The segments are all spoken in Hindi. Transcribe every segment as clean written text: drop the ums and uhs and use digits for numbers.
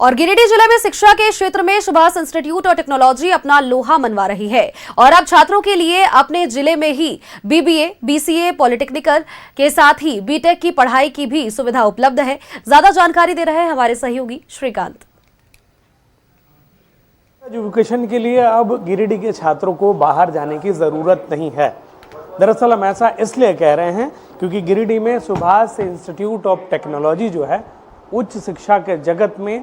और गिरिडीह जिले में शिक्षा के क्षेत्र में सुभाष इंस्टीट्यूट और टेक्नोलॉजी अपना लोहा मनवा रही है और अब छात्रों के लिए अपने जिले में ही बीबीए, बीसीए, पॉलिटेक्निकल के साथ ही बीटेक की पढ़ाई की भी सुविधा उपलब्ध है। ज्यादा जानकारी दे रहे हैं हमारे सहयोगी श्रीकांत। एजुकेशन के लिए अब गिरिडीह के छात्रों को बाहर जाने की ज़रूरत नहीं है। दरअसल हम ऐसा इसलिए कह रहे हैं क्योंकि गिरिडीह में सुभाष इंस्टीट्यूट ऑफ टेक्नोलॉजी जो है उच्च शिक्षा के जगत में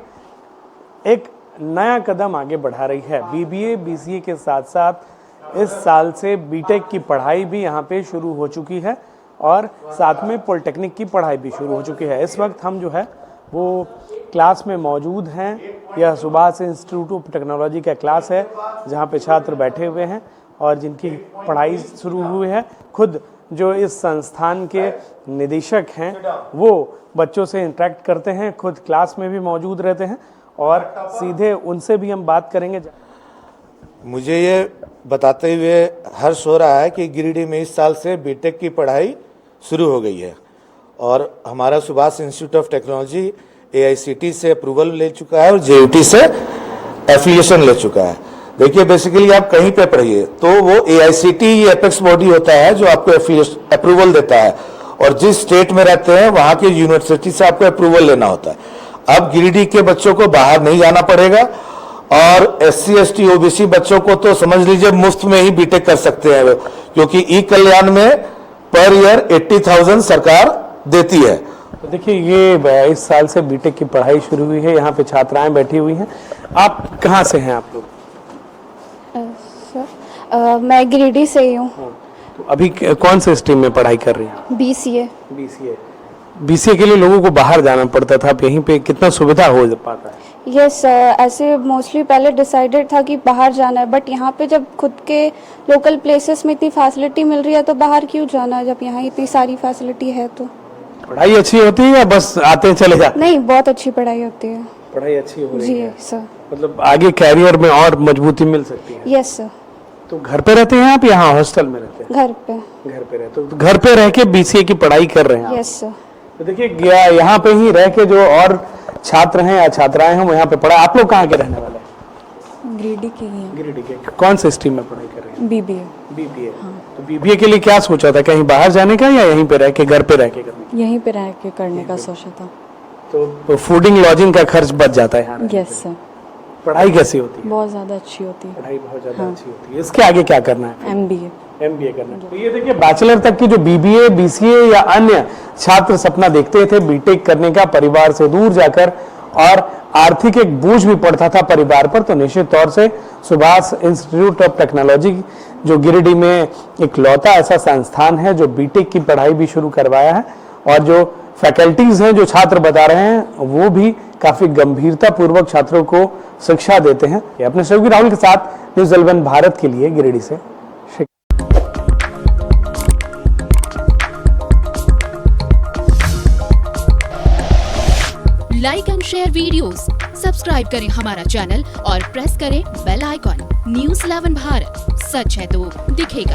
एक नया कदम आगे बढ़ा रही है। बीबीए, बीसीए के साथ साथ इस साल से बीटेक की पढ़ाई भी यहाँ पे शुरू हो चुकी है और साथ में पॉलिटेक्निक की पढ़ाई भी शुरू हो चुकी है। इस वक्त हम जो है वो क्लास में मौजूद हैं। यह सुभाष इंस्टीट्यूट ऑफ टेक्नोलॉजी का क्लास है जहाँ पे छात्र बैठे हुए हैं और जिनकी पढ़ाई शुरू हुई है। खुद जो इस संस्थान के निदेशक हैं वो बच्चों से इंटरेक्ट करते हैं, खुद क्लास में भी मौजूद रहते हैं और सीधे उनसे भी हम बात करेंगे। मुझे ये बताते हुए हर्ष हो रहा है कि गिरिडीह में इस साल से बीटेक की पढ़ाई शुरू हो गई है और हमारा Subhash institute of technology AICTE से अप्रूवल ले चुका है और JUT से एफिलिएशन ले चुका है। देखिए, बेसिकली आप कहीं पे पढ़िए तो वो AICTE ये एपेक्स बॉडी होता है जो आपको अप्रूवल देता है और जिस स्टेट में रहते हैं वहाँ की यूनिवर्सिटी से आपको अप्रूवल लेना होता है। अब गिरिडीह के बच्चों को बाहर नहीं जाना पड़ेगा और SC ST OBC बच्चों को तो समझ लीजिए मुफ्त में ही बीटेक कर सकते हैं क्योंकि ई-कल्याण में पर ईयर 80,000 सरकार देती है। तो देखिए, ये इस साल से बीटेक की पढ़ाई शुरू हुई है। यहाँ पे छात्राएं बैठी हुई हैं। आप कहाँ से हैं आप लोग? मैं गिरिडीह से ही हूँ। तो अभी कौन से स्ट्रीम में पढ़ाई कर रही हैं? BCA। BCA के लिए लोगों को बाहर जाना पड़ता था, अब यहीं पे कितना सुविधा हो पाता है? यस, ऐसे मोस्टली पहले डिसाइडेड था कि बाहर जाना है, बट यहाँ पे जब खुद के लोकल प्लेसेस में इतनी फैसिलिटी मिल रही है तो बाहर क्यों जाना जब यहाँ इतनी सारी फैसिलिटी है। तो पढ़ाई अच्छी होती है या बस आते चले जाते? नहीं, बहुत अच्छी पढ़ाई होती है। पढ़ाई अच्छी हो रही है जी सर। मतलब आगे कैरियर में और मजबूती मिल सकती है। Yes sir. तो घर पे रहते हैं आप, यहाँ हॉस्टल में रहते हैं? घर पे रहते हो। तो घर पे रह के BCA की पढ़ाई कर रहे हैं? Yes sir. तो देखिए, यहाँ पे ही रह के जो और छात्र हैं या छात्राएं हैं वो यहाँ पे पढ़ा। आप लोग कहाँ के रहने वाले हैं? गिरिडीह के ही हैं। गिरिडीह के। कौन से स्ट्रीम में पढ़ाई कर रहे हैं? BBA। हाँ। तो BBA के लिए क्या सोचा था, कहीं बाहर जाने का या यहीं पे रह के घर पे रह के करने? यहीं पे रह के करने का सोचा था। तो फूडिंग लॉजिंग का खर्च बच जाता है यहाँ? Yes sir. पढ़ाई कैसी होती है? बहुत ज्यादा अच्छी होती है। पढ़ाई बहुत ज्यादा अच्छी होती है। इसके आगे क्या करना है? MBA करना है। तो ये देखिए, बैचलर तक की जो BBA, BCA या अन्य छात्र सपना देखते थे बीटेक करने का परिवार से दूर जाकर और आर्थिक एक बोझ भी पड़ता था परिवार पर, तो निश्चित तौर से सुभाष इंस्टीट्यूट ऑफ टेक्नोलॉजी जो गिरिडीह में एक लौता ऐसा संस्थान है जो बीटेक की पढ़ाई भी शुरू करवाया है और जो फैकल्टीज हैं, जो छात्र बता रहे हैं वो भी काफी गंभीरता पूर्वक छात्रों को शिक्षा देते हैं। अपने सहयोगी राहुल के साथ न्यूज़ 11 भारत के लिए गिरिडीह से। Like and share videos, subscribe करें हमारा चैनल और प्रेस करें बेल आइकॉन। न्यूज़ 11 भारत, सच है तो दिखेगा।